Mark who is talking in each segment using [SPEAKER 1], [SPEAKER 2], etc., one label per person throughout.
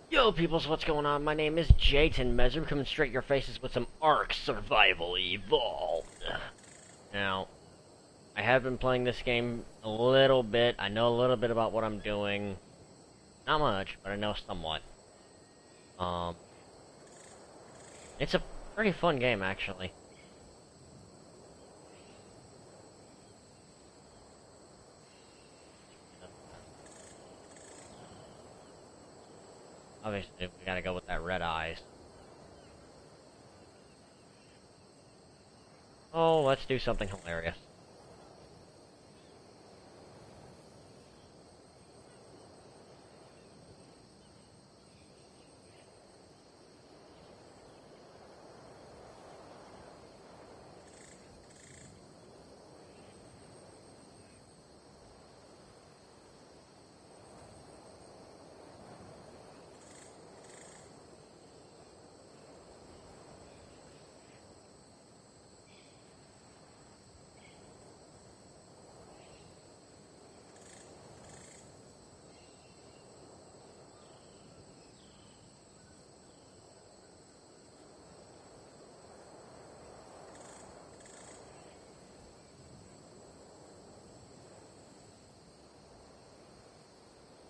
[SPEAKER 1] Yo, peoples, what's going on? My name is Jatan Mesru, coming straight your faces with some ARK Survival Evolved. Now, I have been playing this game a little bit. I know a little bit about what I'm doing. Not much, but I know somewhat. Um, it's a pretty fun game, actually. Obviously, we gotta go with that red eyes. Oh, let's do something hilarious.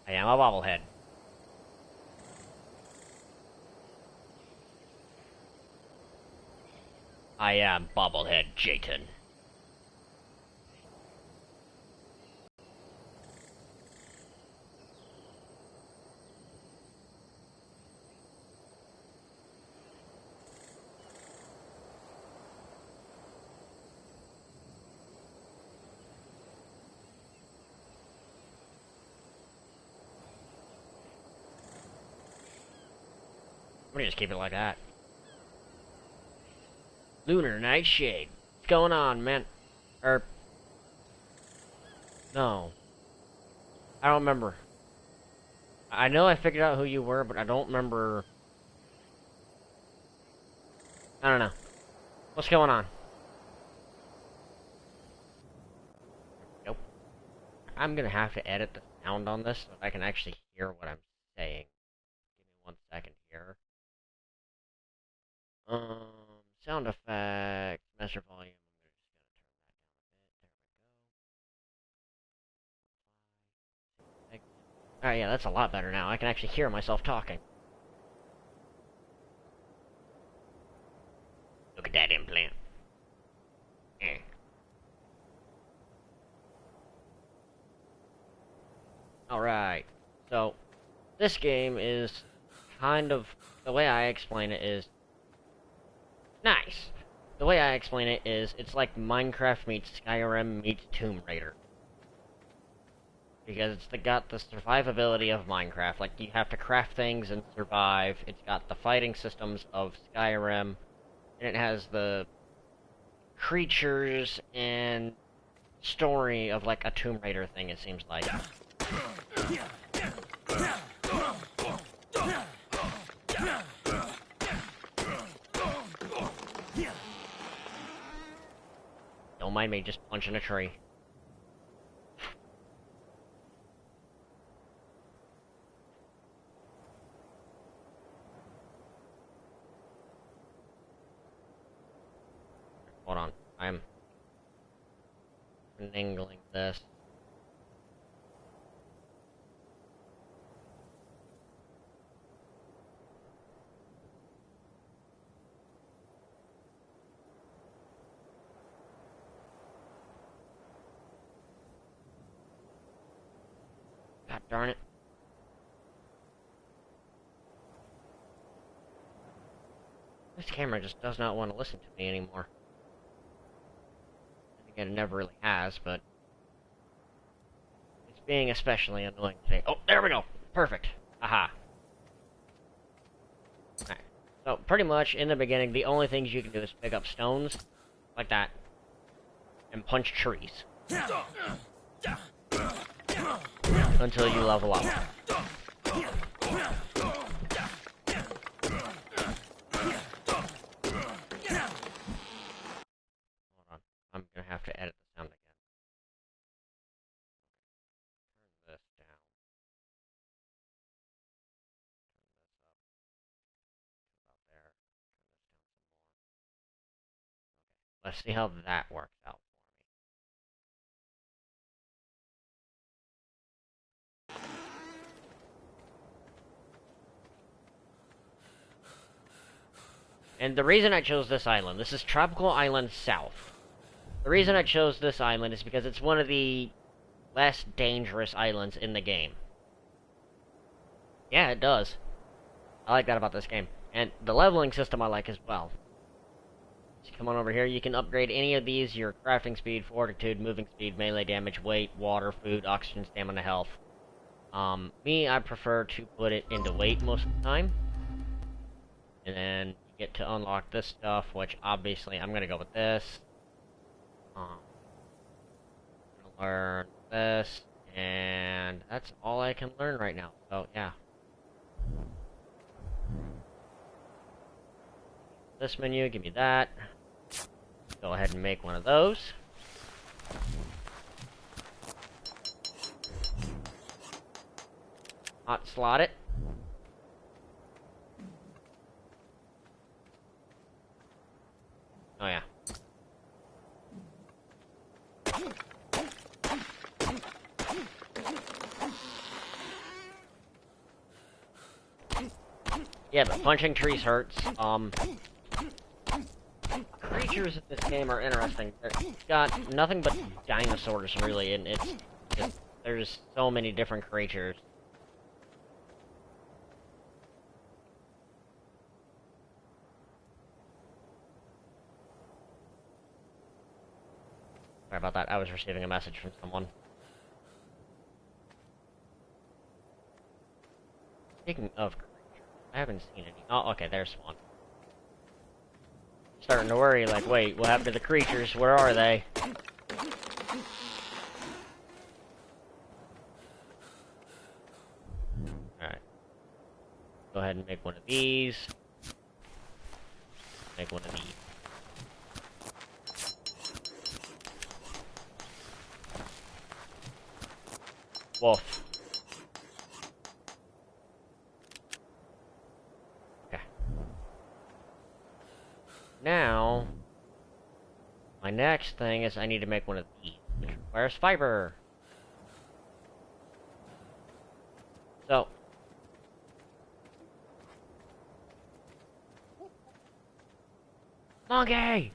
[SPEAKER 1] I am a bobblehead. I am bobblehead Jatan. Let me just keep it like that. Lunar Nightshade. What's going on, man? No. I don't remember. I know I figured out who you were, but I don't remember. I don't know. What's going on? Nope. I'm gonna have to edit the sound on this so that I can actually hear what I'm saying. Give me 1 second here. Sound effects, master volume. I'm just gonna turn that down a bit. There we go. Alright, yeah, that's a lot better now. I can actually hear myself talking. Look at that implant. Eh. Alright. So, this game is kind of, the way I explain it is, nice. The way I explain it is, it's like Minecraft meets Skyrim meets Tomb Raider. Because got the survivability of Minecraft. Like, you have to craft things and survive. It's got the fighting systems of Skyrim. And it has the creatures and story of, like, a Tomb Raider thing, it seems like. Don't mind me just punching a tree. Hold on. I'm finagling this. God darn it. This camera just does not want to listen to me anymore. It never really has, but it's being especially annoying today. Oh, there we go! Perfect. Aha. Alright. So, pretty much, in the beginning, the only things you can do is pick up stones, like that, and punch trees. Until you level up. Hold on. I'm gonna have to edit the sound again. Turn this down. Let's see how that works out. And the reason I chose this island, this is Tropical Island South. The reason I chose this island is because it's one of the less dangerous islands in the game. Yeah, it does. I like that about this game. And the leveling system I like as well. So come on over here, you can upgrade any of these, your crafting speed, fortitude, moving speed, melee damage, weight, water, food, oxygen, stamina, health. Me, I prefer to put it into weight most of the time. And then you get to unlock this stuff, which obviously I'm gonna go with this. I'm gonna learn this, and that's all I can learn right now. So yeah. This menu, give me that. Go ahead and make one of those. Hot slot it. Oh yeah. Yeah, but punching trees hurts. Creatures in this game are interesting. They've got nothing but dinosaurs, really, and there's so many different creatures. Sorry about that, I was receiving a message from someone. Speaking of creatures, I haven't seen any. Oh, okay, there's one. Starting to worry, like, wait, what happened to the creatures? Where are they? Alright. Go ahead and make one of these. Make one of these. Wolf. Okay. Now, my next thing is I need to make one of these, which requires fiber. So, monkey!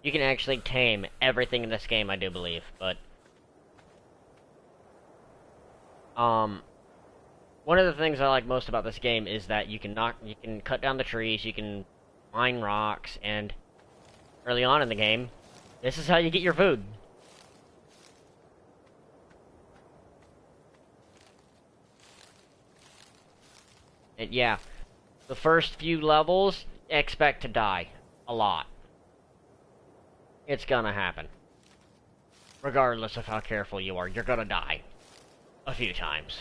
[SPEAKER 1] You can actually tame everything in this game, I do believe, but one of the things I like most about this game is that you can cut down the trees, you can mine rocks, and early on in the game, this is how you get your food. And yeah, the first few levels, expect to die. A lot. It's gonna happen. Regardless of how careful you are, you're gonna die. A few times.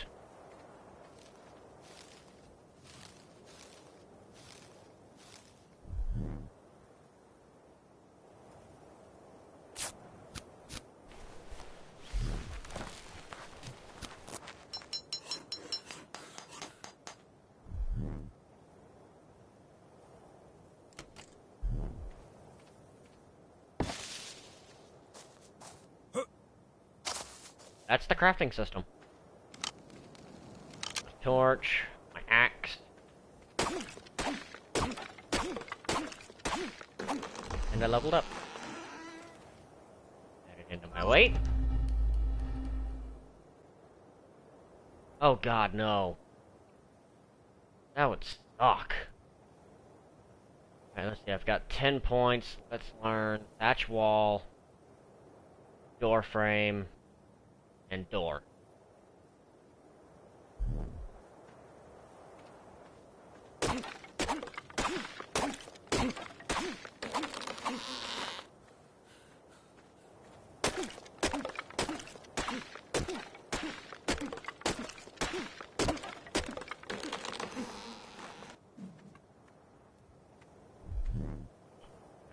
[SPEAKER 1] That's the crafting system. My torch, my axe. And I leveled up. Add it into my weight. Oh god, no. That would suck. Alright, let's see, I've got 10 points. Let's learn thatch wall, door frame, and door.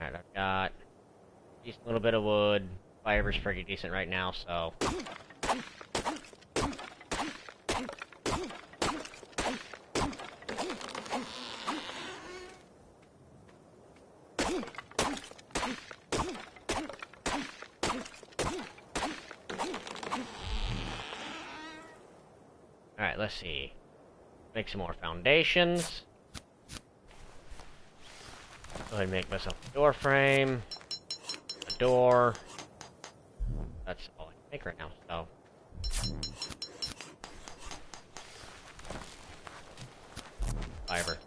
[SPEAKER 1] Alright, I've got a decent little bit of wood. Fiber's pretty decent right now, so Alright, let's see. Make some more foundations. Go ahead and make myself a door frame. A door. That's all I can make right now, so. Fiber.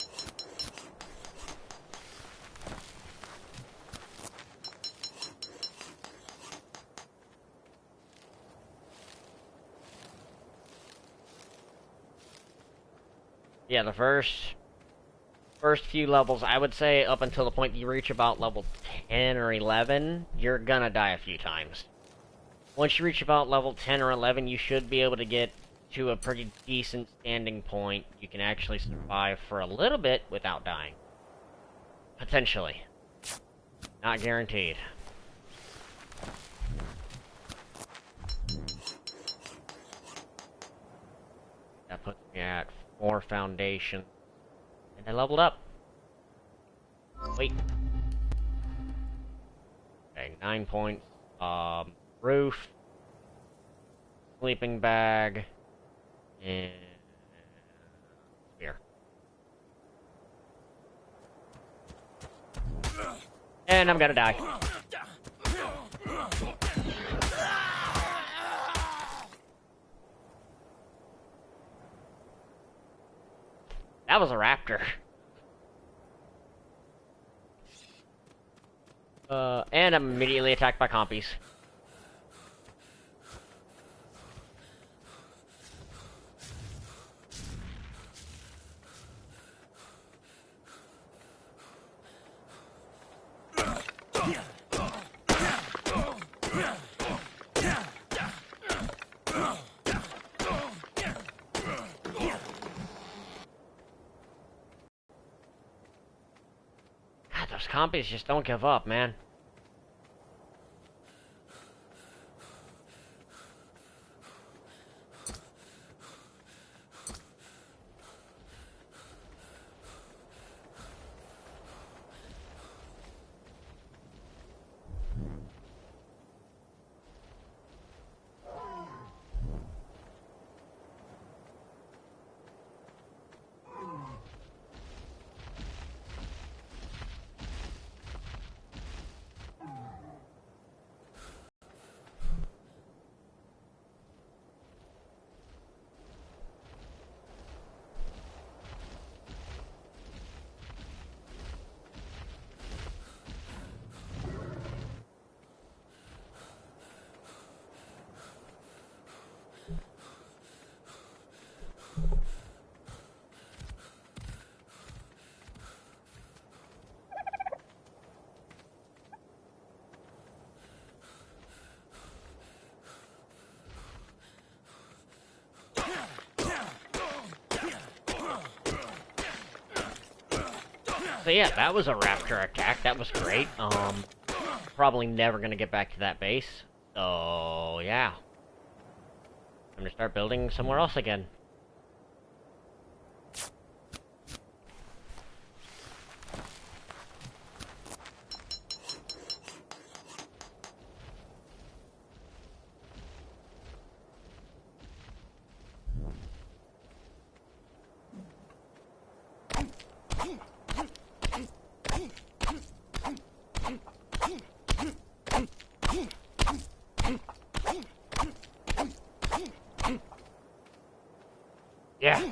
[SPEAKER 1] Yeah, the first few levels, I would say up until the point you reach about level 10 or 11, you're gonna die a few times. Once you reach about level 10 or 11, you should be able to get to a pretty decent standing point. You can actually survive for a little bit without dying. Potentially. Not guaranteed. That puts me at 4 foundation. And I leveled up. Wait. Okay, 9 points. Roof. Sleeping bag. And spear. And I'm gonna die. That was a raptor. And I'm immediately attacked by compies. God, those compies just don't give up, man. So yeah, that was a raptor attack. That was great. Probably never gonna get back to that base. So yeah, I'm gonna start building somewhere else again. Yeah.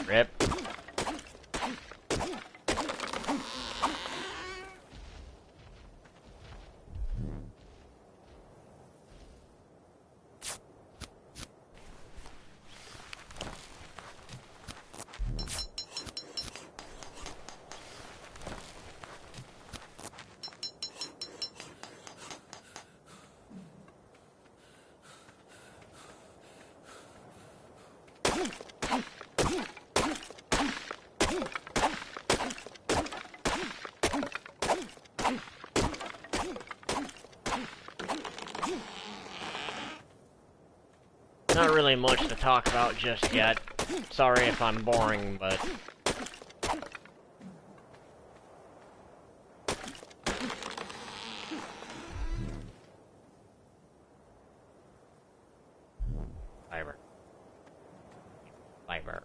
[SPEAKER 1] Rip. Not really much to talk about just yet. Sorry if I'm boring, but... Fiber. fiber.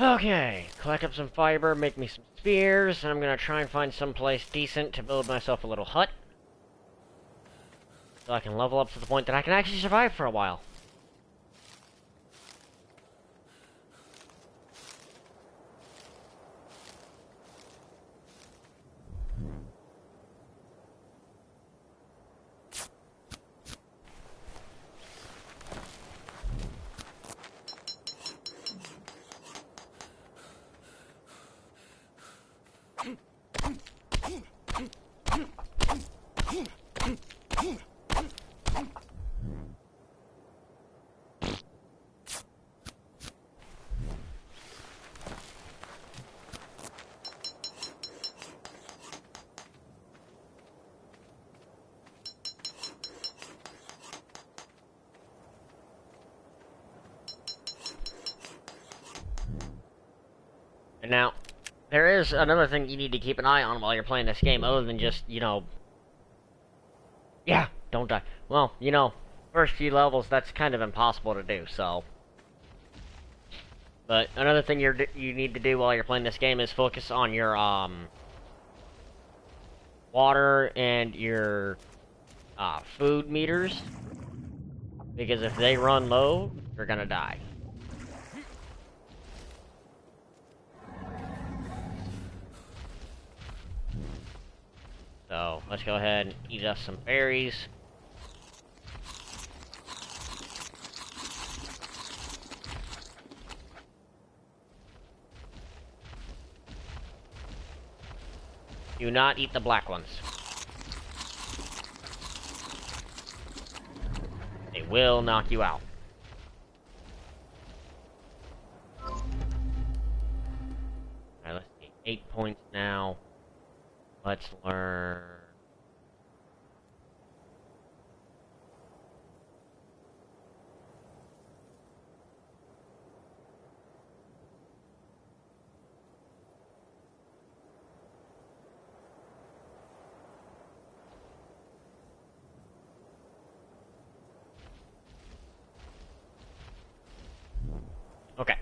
[SPEAKER 1] Okay, collect up some fiber, make me some spears, and I'm gonna try and find some place decent to build myself a little hut. So I can level up to the point that I can actually survive for a while. And now, there is another thing you need to keep an eye on while you're playing this game, other than just, you know... Yeah, don't die. Well, you know, first few levels, that's kind of impossible to do, so... But another thing you need to do while you're playing this game is focus on your, water and your, food meters. Because if they run low, you're gonna die. So, let's go ahead and eat us some berries. Do not eat the black ones. They will knock you out. Alright, let's see. 8 points now. Let's learn... Okay.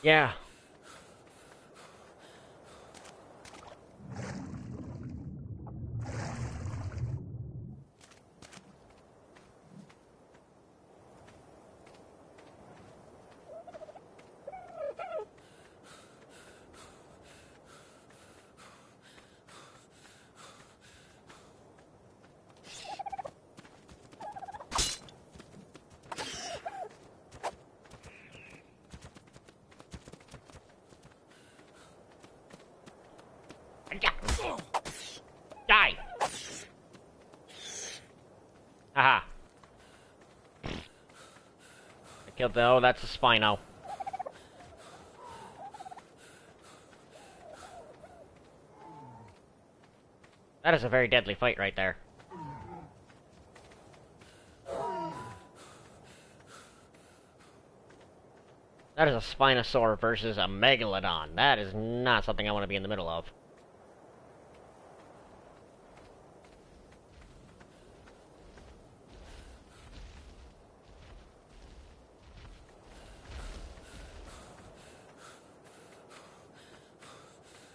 [SPEAKER 1] Yeah. Die! Haha. I killed the... Oh, that's a Spino. That is a very deadly fight right there. That is a Spinosaur versus a Megalodon. That is not something I want to be in the middle of.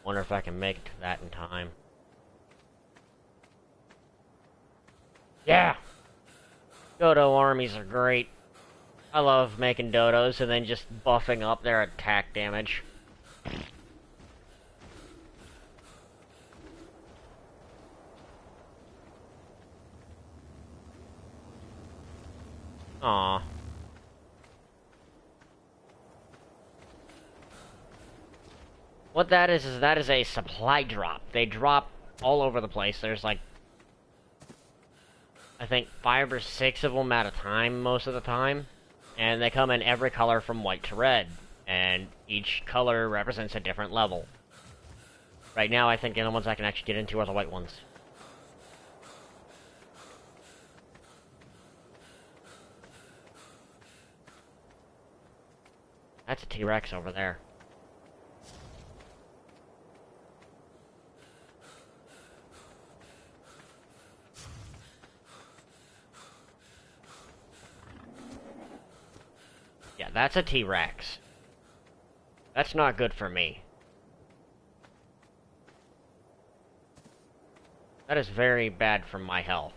[SPEAKER 1] Wonder if I can make it to that in time. Yeah! Dodo armies are great. I love making dodos and then just buffing up their attack damage. Aw. What that is that is a supply drop. They drop all over the place. There's like, I think 5 or 6 of them at a time most of the time. And they come in every color from white to red. And each color represents a different level. Right now, I think the only ones I can actually get into are the white ones. That's a T-Rex over there. Yeah, that's a T-Rex. That's not good for me. That is very bad for my health.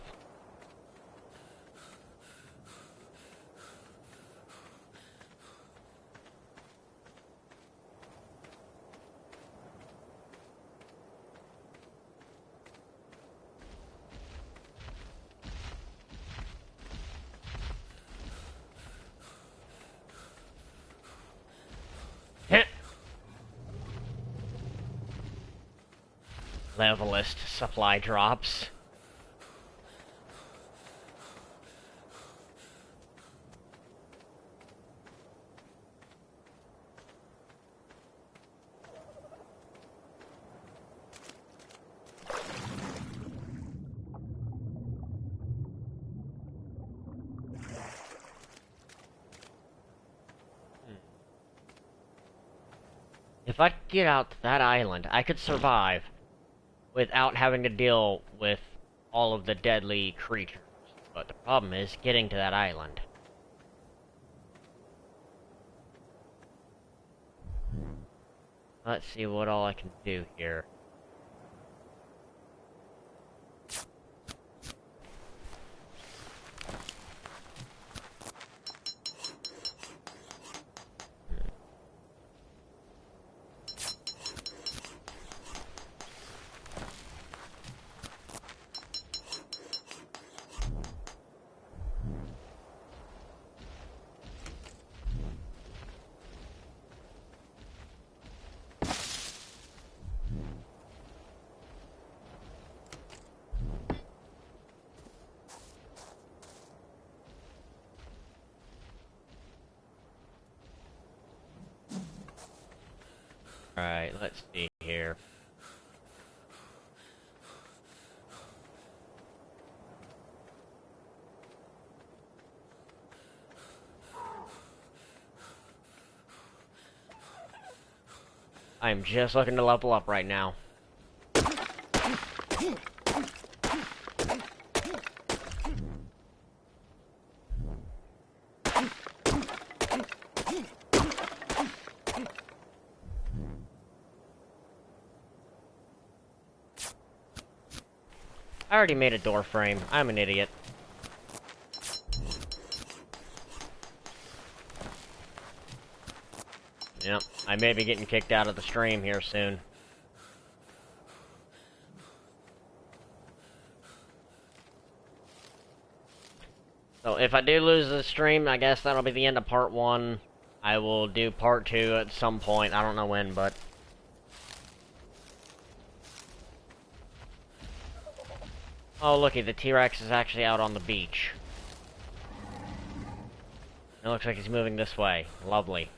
[SPEAKER 1] Levelist supply drops. If I could get out to that island, I could survive without having to deal with all of the deadly creatures. But the problem is getting to that island. Let's see what all I can do here. Alright, let's see here. I'm just looking to level up right now. I already made a door frame. I'm an idiot. Yep, I may be getting kicked out of the stream here soon. So if I do lose the stream, I guess that'll be the end of part 1. I will do part 2 at some point. I don't know when, but... Oh, looky, the T-Rex is actually out on the beach. It looks like he's moving this way. Lovely.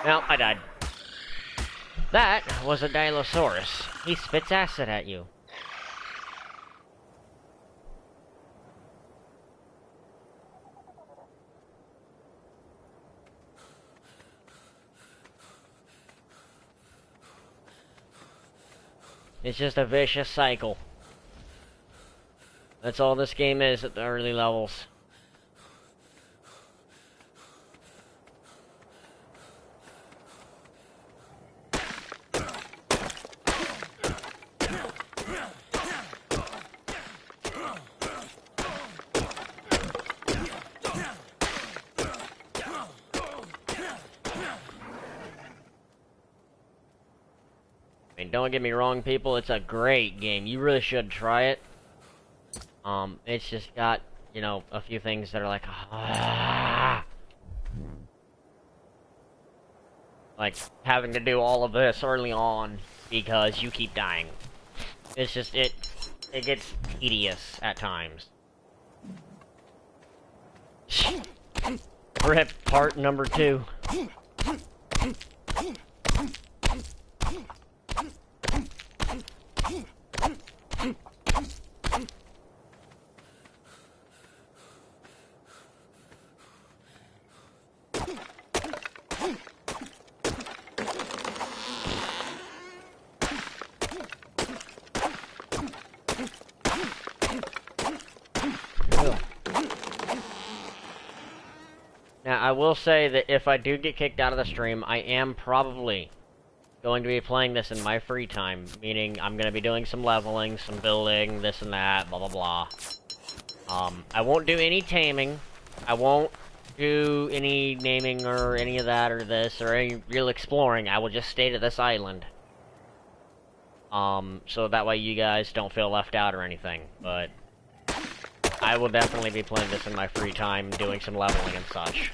[SPEAKER 1] Well, I died. That was a Dilophosaurus. He spits acid at you. It's just a vicious cycle. That's all this game is at the early levels. I mean, don't get me wrong, people, it's a great game. You really should try it. It's just got, you know, a few things that are like, like having to do all of this early on because you keep dying. It's just, it gets tedious at times. Rip part number 2. Now, I will say that if I do get kicked out of the stream, I am probably going to be playing this in my free time, meaning I'm going to be doing some leveling, some building, this and that, blah blah blah. I won't do any taming, I won't do any naming or any of that or this or any real exploring. I will just stay to this island. So that way you guys don't feel left out or anything, but I will definitely be playing this in my free time, doing some leveling and such.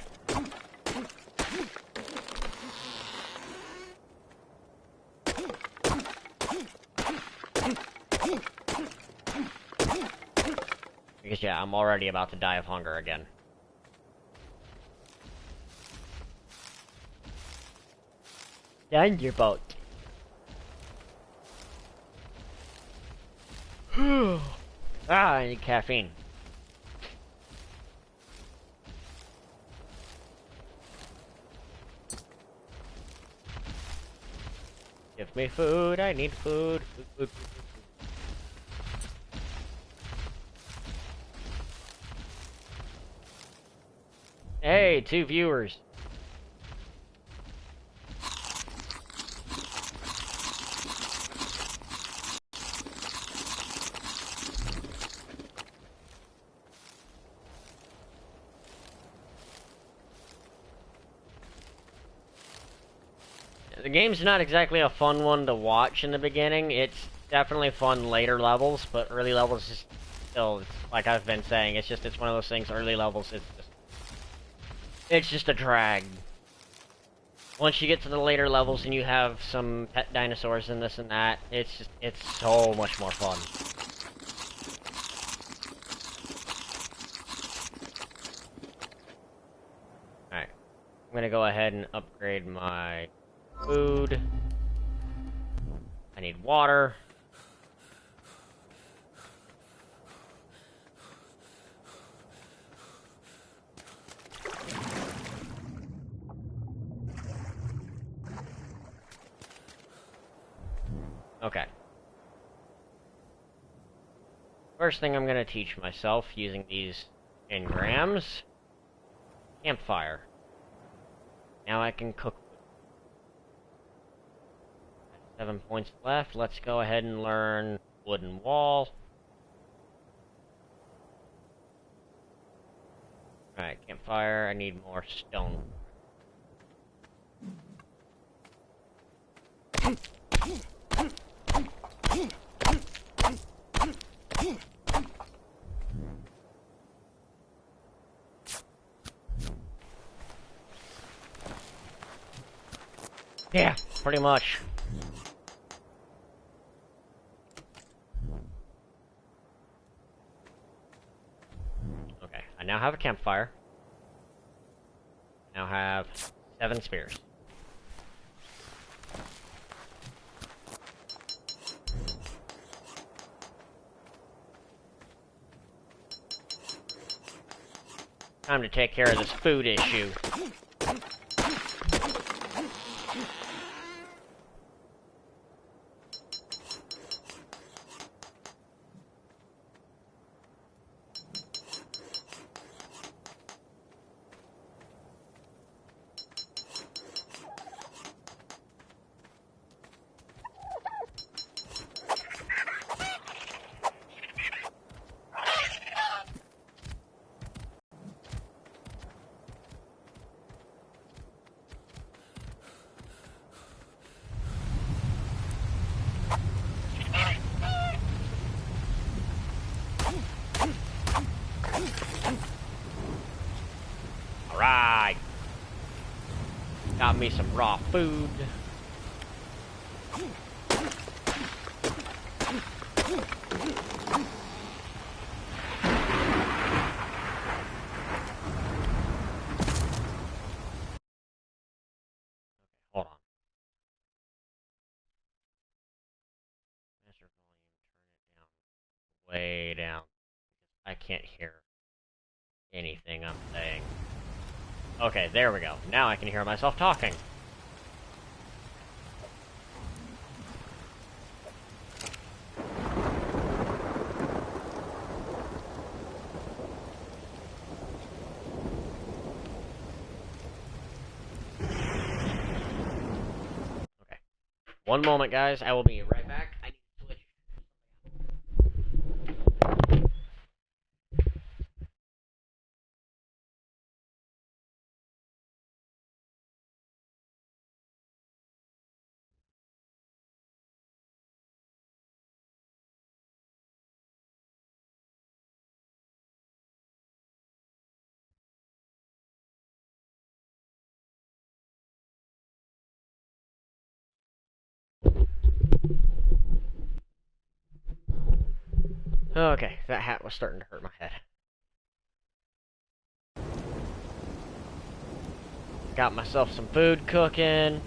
[SPEAKER 1] Because yeah, I'm already about to die of hunger again. Down your boat. I need caffeine. Give me food, I need food. Food. Hey, 2 viewers. The game's not exactly a fun one to watch in the beginning. It's definitely fun later levels, but early levels is still, like I've been saying, it's one of those things, early levels, it's just a drag. Once you get to the later levels and you have some pet dinosaurs and this and that, it's so much more fun. Alright, I'm gonna go ahead and upgrade my food. I need water. Okay. First thing I'm gonna teach myself using these engrams. Campfire. Now I can cook. 7 points left. Let's go ahead and learn wooden wall. Alright, campfire. I need more stone. Yeah, pretty much. Okay, I now have a campfire. Now have 7 spears. Time to take care of this food issue. me some raw food. Hold on. Master volume, turn it down. Way down. I can't hear anything I'm saying. Okay, there we go. Now I can hear myself talking. Okay. One moment, guys. I will be right back. I need to switch. Okay, that hat was starting to hurt my head. Got myself some food cooking.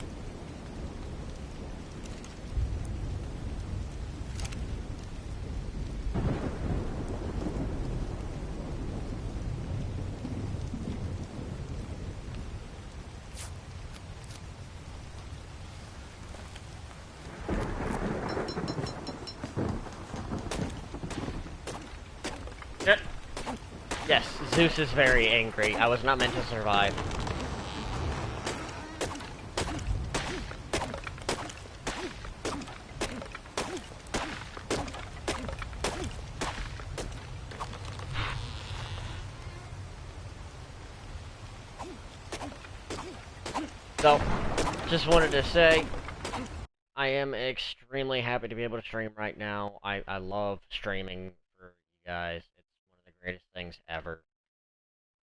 [SPEAKER 1] Yes, Zeus is very angry. I was not meant to survive. So, just wanted to say, I am extremely happy to be able to stream right now. I love streaming for you guys. It's one of the greatest things ever.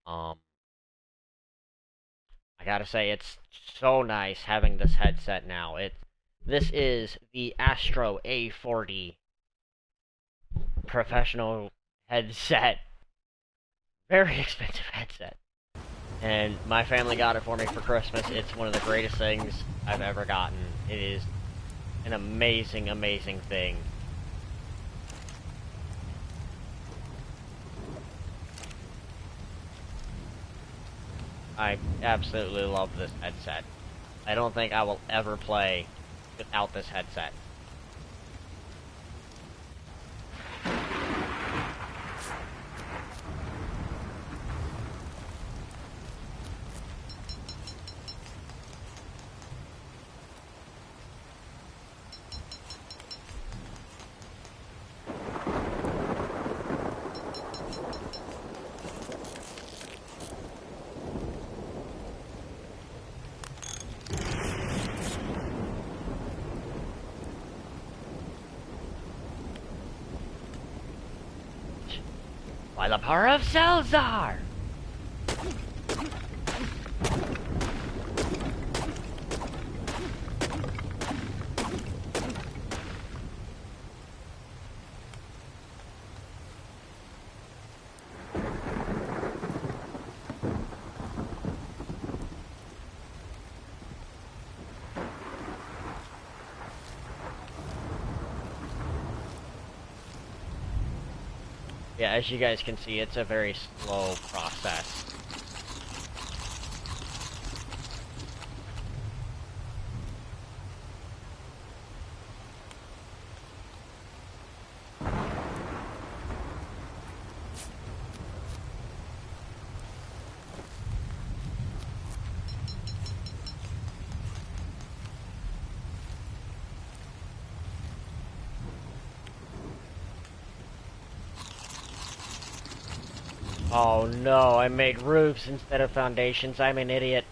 [SPEAKER 1] I gotta say, it's so nice having this headset now. This is the Astro A40 professional headset. Very expensive headset. And my family got it for me for Christmas. It's one of the greatest things I've ever gotten. It is an amazing, amazing thing. I absolutely love this headset. I don't think I will ever play without this headset. By the power of Salazar! Yeah, as you guys can see, it's a very slow process. Oh no, I made roofs instead of foundations. I'm an idiot.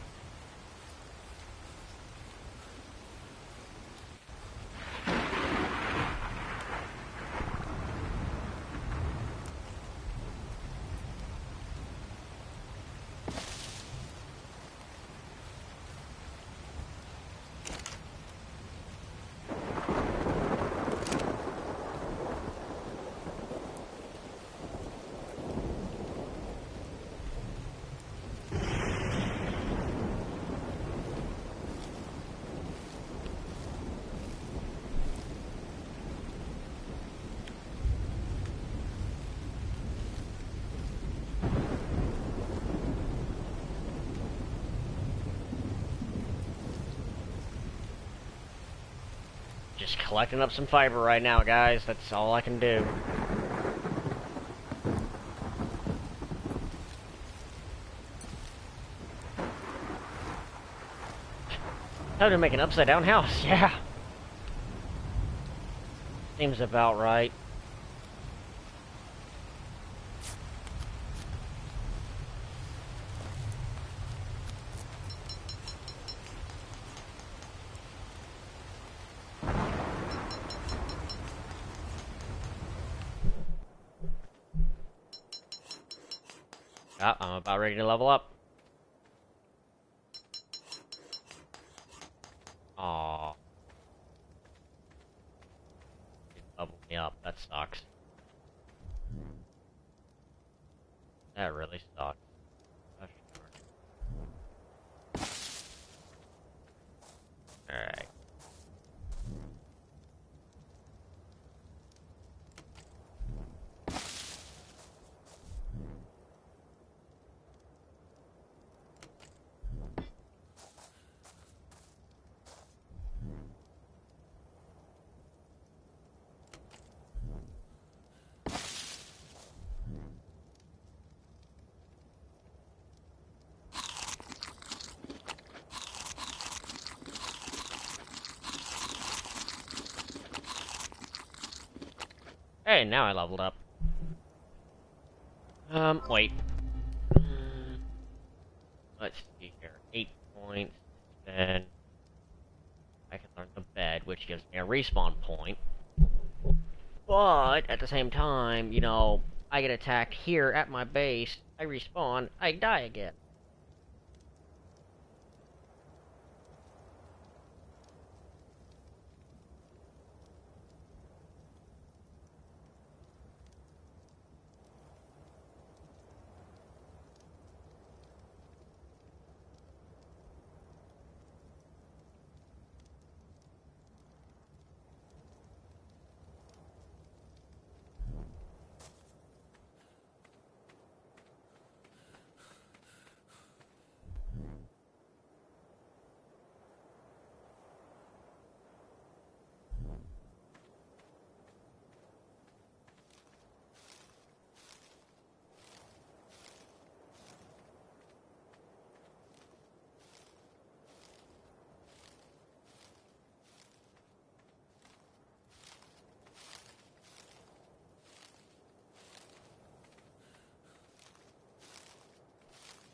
[SPEAKER 1] Just collecting up some fiber right now, guys. That's all I can do. How to make an upside-down house? Yeah. Seems about right. Ah, I'm about ready to level up. Aww. Didn't level me up. That sucks. That really sucks. Gosh darn it. Alright. Hey, now I leveled up. Wait. Let's see here. 8 points. Then I can learn the bed, which gives me a respawn point. But at the same time, you know, I get attacked here at my base, I respawn, I die again.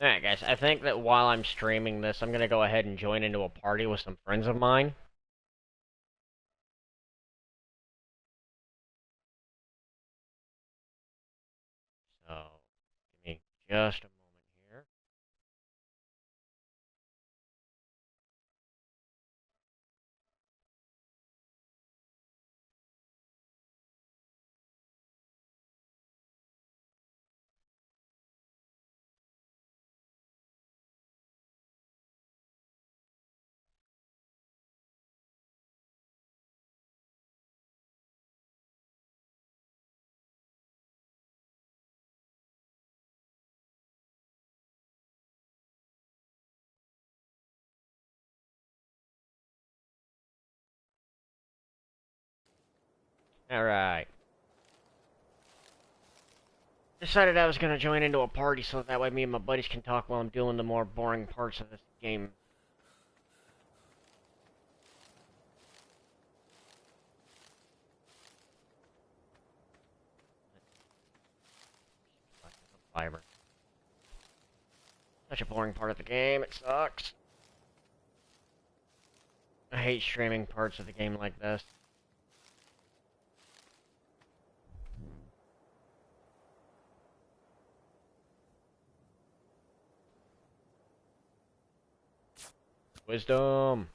[SPEAKER 1] Alright guys, I think that while I'm streaming this, I'm gonna go ahead and join into a party with some friends of mine. So, give me just a moment here. Alright. Decided I was gonna join into a party so that way me and my buddies can talk while I'm doing the more boring parts of this game. Fiber. Such a boring part of the game, it sucks. I hate streaming parts of the game like this. Wisdom.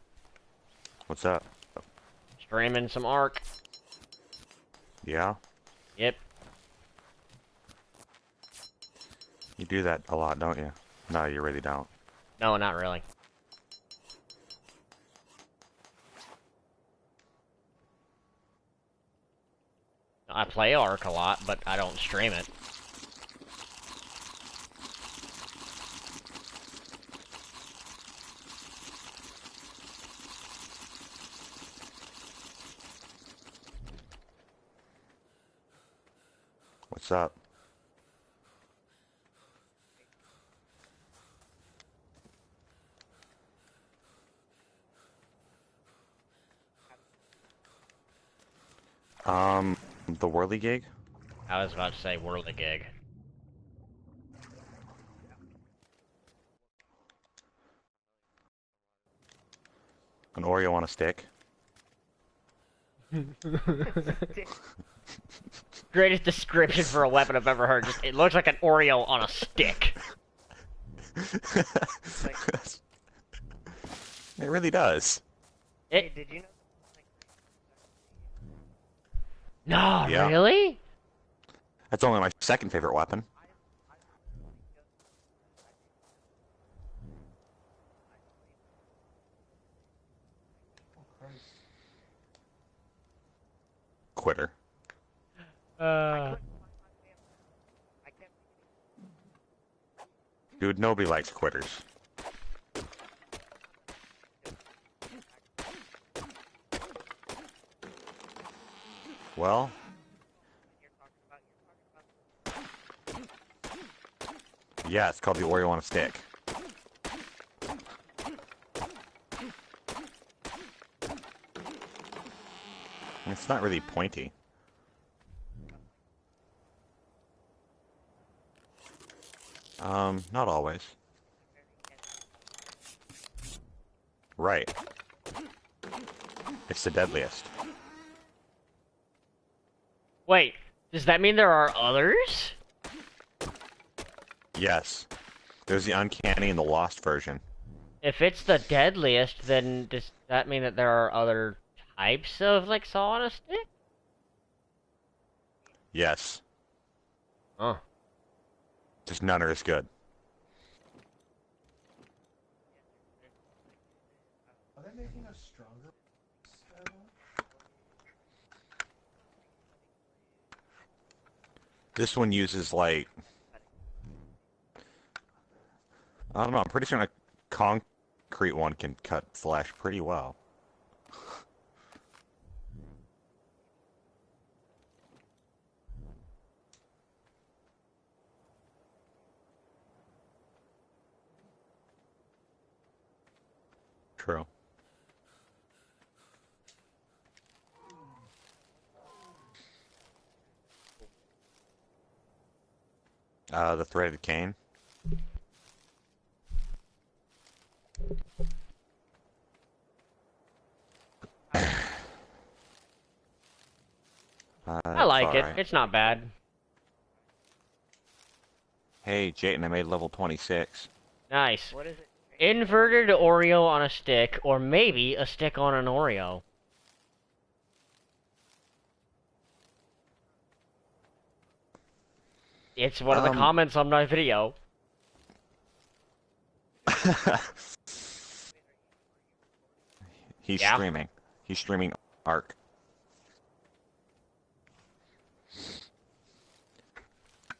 [SPEAKER 2] What's that?
[SPEAKER 1] Streaming some ARK.
[SPEAKER 2] Yeah?
[SPEAKER 1] Yep.
[SPEAKER 2] You do that a lot, don't you? No, you really don't.
[SPEAKER 1] No, not really. I play ARK a lot, but I don't stream it.
[SPEAKER 2] What's up? The whirligig?
[SPEAKER 1] I was about to say whirligig.
[SPEAKER 2] An Oreo on a stick?
[SPEAKER 1] Greatest description for a weapon I've ever heard. Just, it looks like an Oreo on a stick.
[SPEAKER 2] It really does.
[SPEAKER 1] It,
[SPEAKER 3] Did you know?
[SPEAKER 1] no,
[SPEAKER 2] Yeah.
[SPEAKER 1] really?
[SPEAKER 2] That's only my second favorite weapon. Quitter. Dude, nobody likes quitters. Well, yeah, it's called the Oreo on a stick. It's not really pointy. Not always. Right. It's the deadliest.
[SPEAKER 1] Wait, does that mean there are others?
[SPEAKER 2] Yes. There's the uncanny and the lost version.
[SPEAKER 1] If it's the deadliest, then does that mean that there are other types of, like, saw on a stick?
[SPEAKER 2] Yes.
[SPEAKER 1] Huh.
[SPEAKER 2] Just none are as good.
[SPEAKER 4] Are they making us stronger?
[SPEAKER 2] This one uses, like... I don't know, I'm pretty sure a concrete one can cut flesh pretty well. True. The threaded cane.
[SPEAKER 1] I like it.
[SPEAKER 2] Alright.
[SPEAKER 1] It's not bad.
[SPEAKER 2] Hey, Jayton, I made level 26.
[SPEAKER 1] Nice.
[SPEAKER 3] What is it?
[SPEAKER 1] Inverted Oreo on a stick, or maybe a stick on an Oreo. It's one of the comments on my video.
[SPEAKER 2] He's
[SPEAKER 1] Yeah.
[SPEAKER 2] streaming. He's streaming ARK.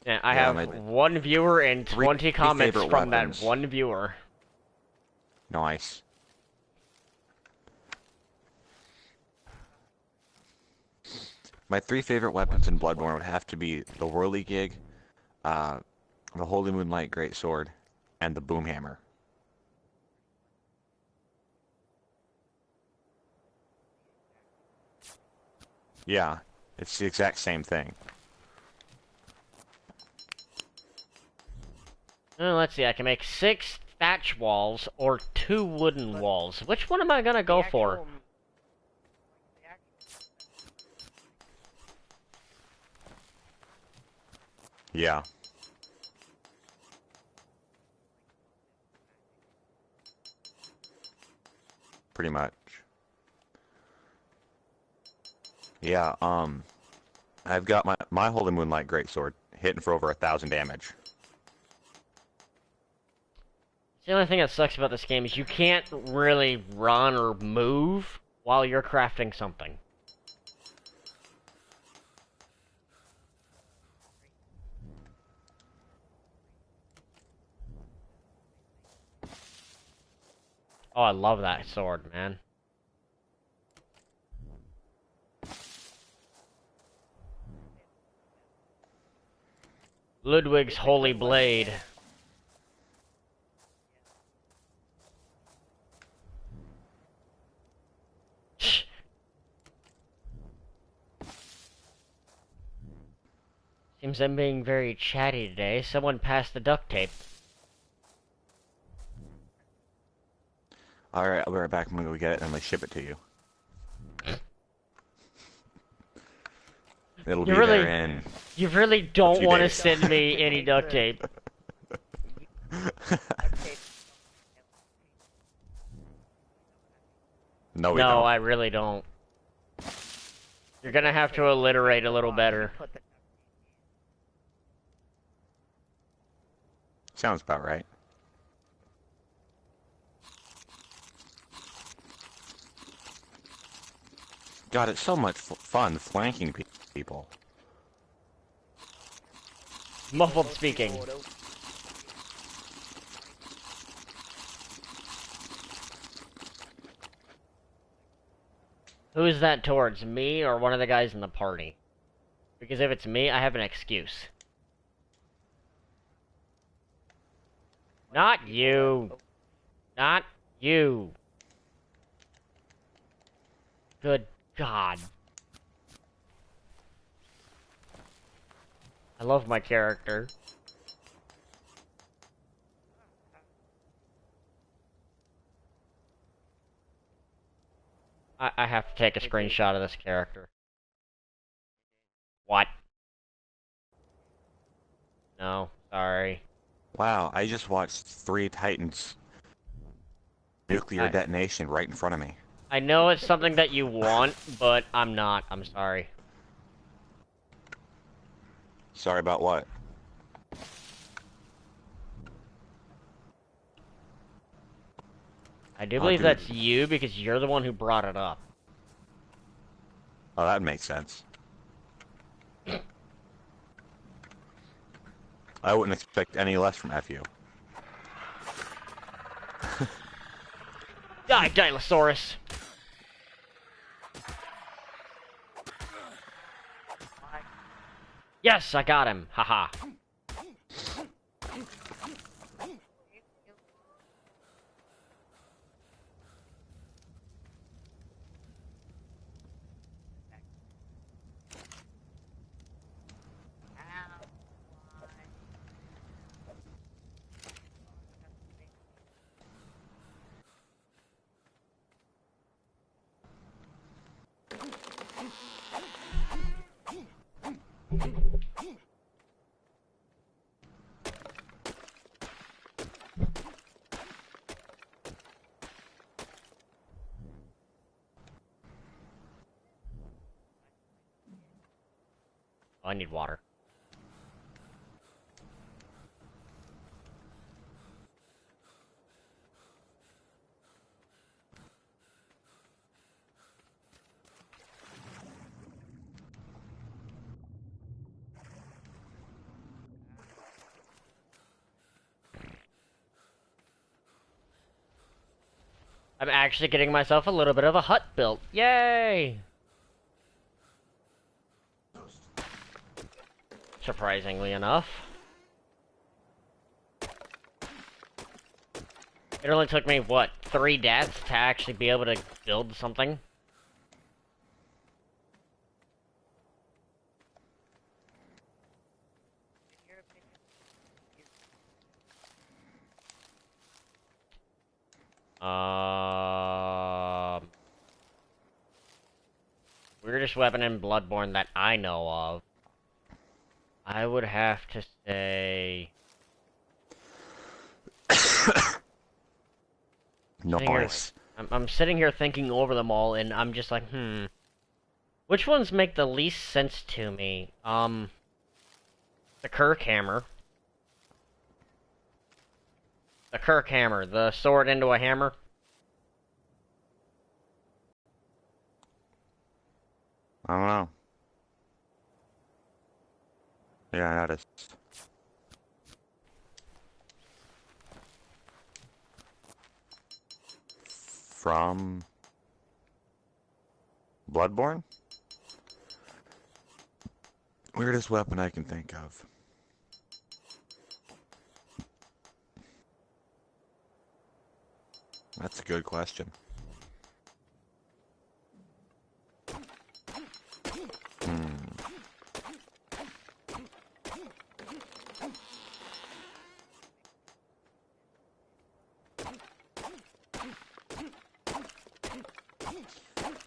[SPEAKER 1] Yeah, I
[SPEAKER 2] Yeah,
[SPEAKER 1] have
[SPEAKER 2] my-
[SPEAKER 1] one viewer and 20 comments
[SPEAKER 2] favorite
[SPEAKER 1] from
[SPEAKER 2] weapons.
[SPEAKER 1] that one viewer.
[SPEAKER 2] Nice. My 3 favorite weapons in Bloodborne would have to be the whirligig, the Holy Moonlight Greatsword, and the Boomhammer. Yeah, it's the exact same thing.
[SPEAKER 1] Let's see, I can make 6 thatch walls or 2 wooden walls. Which one am I gonna go for?
[SPEAKER 2] Yeah. Pretty much. Yeah, I've got my Holy Moonlight Greatsword hitting for over 1,000 damage.
[SPEAKER 1] The only thing that sucks about this game is you can't really run or move while you're crafting something. Oh, I love that sword, man. Ludwig's holy blade. Seems I'm being very chatty today. Someone passed the duct tape.
[SPEAKER 2] Alright, I'll be right back. I'm gonna go get it and I'm gonna ship it to you. It'll be there in...
[SPEAKER 1] You really don't want to send me any duct tape.
[SPEAKER 2] No, we don't.
[SPEAKER 1] No, I really don't. You're gonna have to alliterate a little better.
[SPEAKER 2] Sounds about right. God, it's so much fun flanking people.
[SPEAKER 1] Muffled speaking. Who is that towards? Me or one of the guys in the party? Because if it's me, I have an excuse. Not you. Not you. Good God. I love my character. I have to take a screenshot of this character. What? No, sorry.
[SPEAKER 2] Wow, I just watched 3 Titans nuclear detonation right in front of me.
[SPEAKER 1] I know it's something that you want, but I'm not. I'm sorry.
[SPEAKER 2] Sorry about what?
[SPEAKER 1] I do believe that's you because you're the one who brought it up.
[SPEAKER 2] Oh, that makes sense. I wouldn't expect any less from FU.
[SPEAKER 1] Die, Dilosaurus! Yes, I got him. Haha. I need water. I'm actually getting myself a little bit of a hut built. Yay! Surprisingly enough. It only took me, what, 3 deaths to actually be able to build something? Weirdest weapon in Bloodborne that I know of. I would have to say...
[SPEAKER 2] Nice.
[SPEAKER 1] I'm sitting here thinking over them all, and I'm just like, which ones make the least sense to me? The Kirk hammer. The Kirk hammer, the sword into a hammer.
[SPEAKER 2] I don't know. Yeah, that is. From Bloodborne? Weirdest weapon I can think of. That's a good question.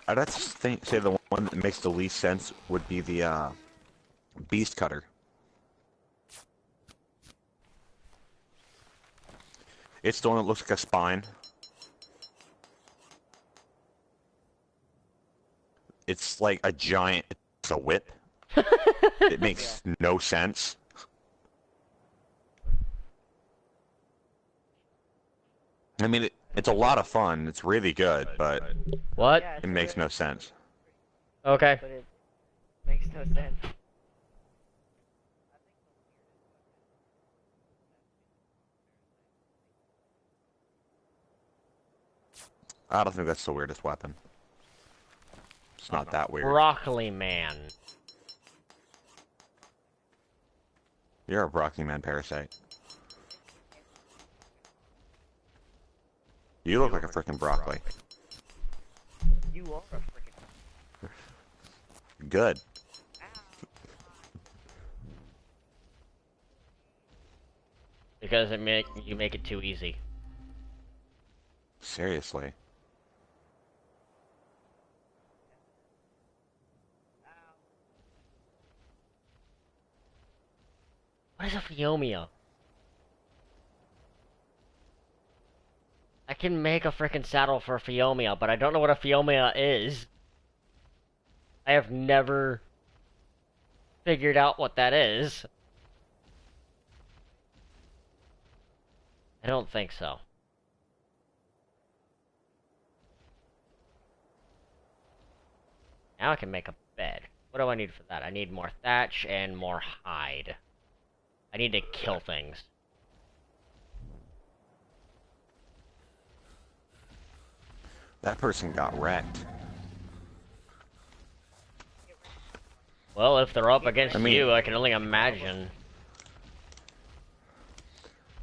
[SPEAKER 2] I'd have to say the one that makes the least sense would be the beast cutter. It's the one that looks like a spine. It's like a giant. It's a whip. It makes no sense. I mean, it's a lot of fun. It's really good, but
[SPEAKER 1] What?
[SPEAKER 3] Yeah,
[SPEAKER 2] it makes no sense.
[SPEAKER 1] Okay.
[SPEAKER 3] But it makes no sense.
[SPEAKER 2] I don't think that's the weirdest weapon. It's not that weird.
[SPEAKER 1] Broccoli Man.
[SPEAKER 2] You're a Broccoli Man parasite. You look like a freaking broccoli.
[SPEAKER 3] You are a freaking.
[SPEAKER 2] Good.
[SPEAKER 1] Because you make it too easy.
[SPEAKER 2] Seriously.
[SPEAKER 1] What is a Phiomia? I can make a frickin' saddle for a Phiomia, but I don't know what a Phiomia is. I have never figured out what that is. I don't think so. Now I can make a bed. What do I need for that? I need more thatch and more hide. I need to kill things.
[SPEAKER 2] That person got wrecked.
[SPEAKER 1] Well, if they're up against
[SPEAKER 2] I mean-
[SPEAKER 1] you, I can only imagine.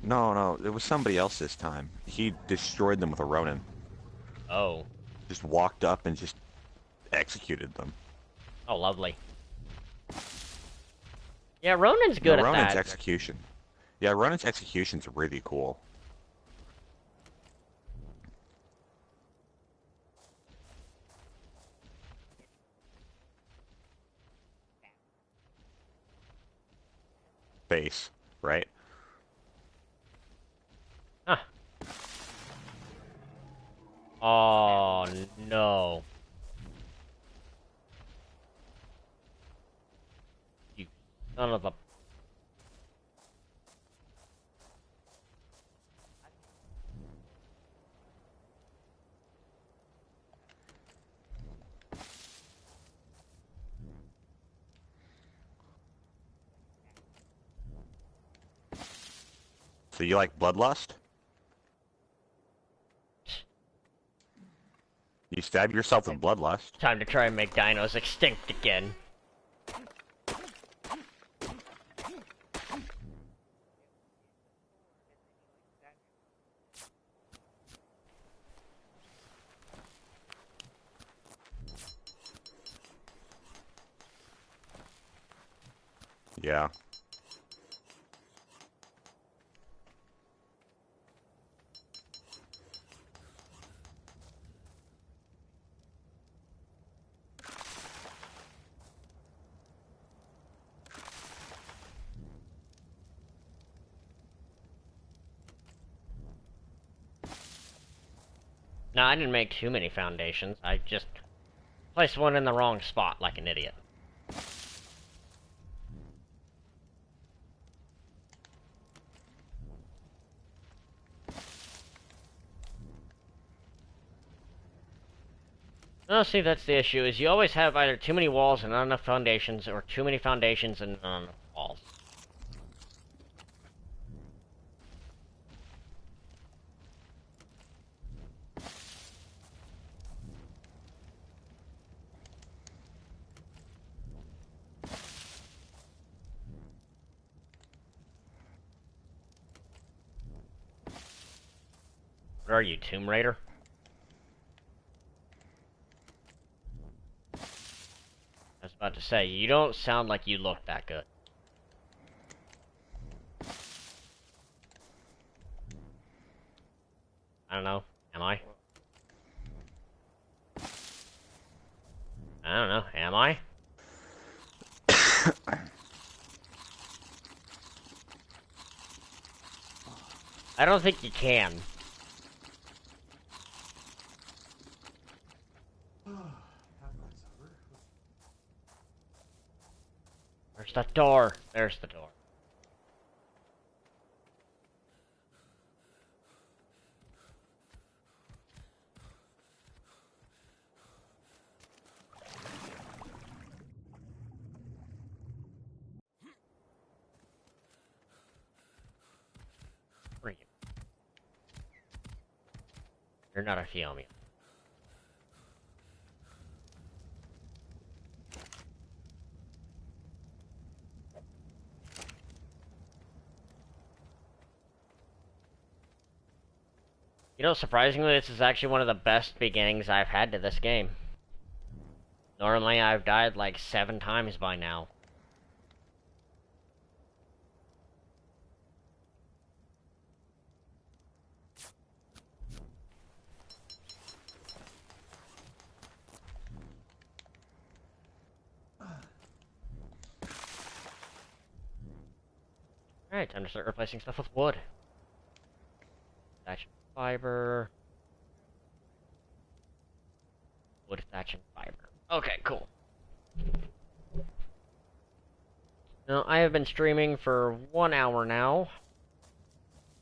[SPEAKER 2] No, it was somebody else this time. He destroyed them with a Ronin.
[SPEAKER 1] Oh.
[SPEAKER 2] Just walked up and just executed them.
[SPEAKER 1] Oh, lovely. Yeah, Ronin's good at
[SPEAKER 2] Ronin's
[SPEAKER 1] that.
[SPEAKER 2] execution. Yeah, Ronin's execution's really cool. Base, right?
[SPEAKER 1] Huh. Oh, no. You son of a...
[SPEAKER 2] So you like Bloodlust? You stab yourself with Bloodlust.
[SPEAKER 1] Time to try and make dinos extinct again.
[SPEAKER 2] Yeah.
[SPEAKER 1] No, I didn't make too many foundations. I just placed one in the wrong spot like an idiot. No, see, that's the issue, is you always have either too many walls and not enough foundations, or too many foundations and not enough walls. What are you, Tomb Raider? I was about to say, you don't sound like you look that good. I don't know. Am I? I don't know. Am I? I don't think you can. Where's that door? There's the door. Where are you? You're not a Fiomia. You know, surprisingly, this is actually one of the best beginnings I've had to this game. Normally, I've died like 7 times by now. Alright, time to start replacing stuff with wood. Thatch and fiber. Wood, thatch, and fiber. Okay, cool. Now, I have been streaming for 1 hour now.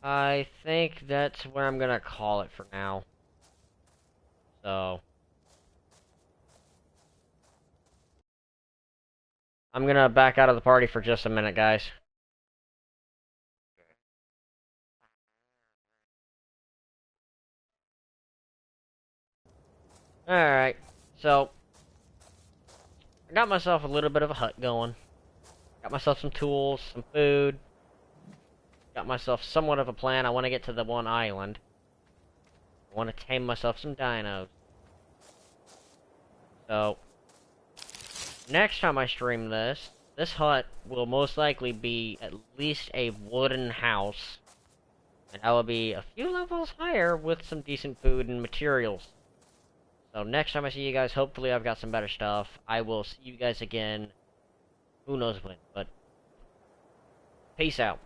[SPEAKER 1] I think that's where I'm gonna call it for now. So... I'm gonna back out of the party for just a minute, guys. Alright, so... I got myself a little bit of a hut going. Got myself some tools, some food. Got myself somewhat of a plan. I want to get to the one island. I want to tame myself some dinos. So... next time I stream this, this hut will most likely be at least a wooden house. And I will be a few levels higher with some decent food and materials. So next time I see you guys, hopefully I've got some better stuff. I will see you guys again. Who knows when, but peace out.